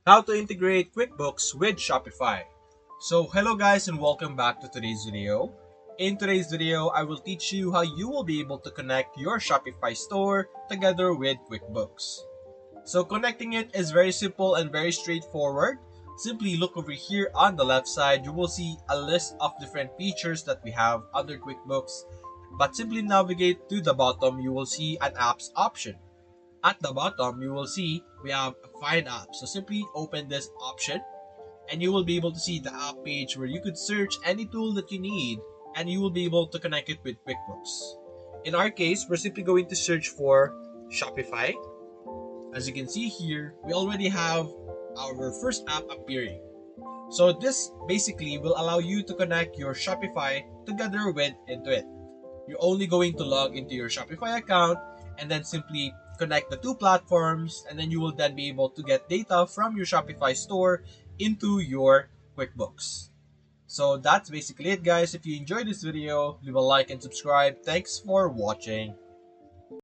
How to integrate QuickBooks with Shopify. So hello guys and welcome back to today's video. In today's video, I will teach you how you will be able to connect your Shopify store together with QuickBooks. So connecting it is very simple and very straightforward. Simply look over here on the left side, you will see a list of different features that we have under QuickBooks. But simply navigate to the bottom, you will see an apps option. At the bottom, you will see we have Find Apps. So simply open this option and you will be able to see the app page where you could search any tool that you need and you will be able to connect it with QuickBooks. In our case, we're simply going to search for Shopify. As you can see here, we already have our first app appearing. So this basically will allow you to connect your Shopify together with Intuit. You're only going to log into your Shopify account and then simply connect the two platforms, and then you will then be able to get data from your Shopify store into your QuickBooks. So that's basically it guys. If you enjoyed this video, leave a like and subscribe. Thanks for watching.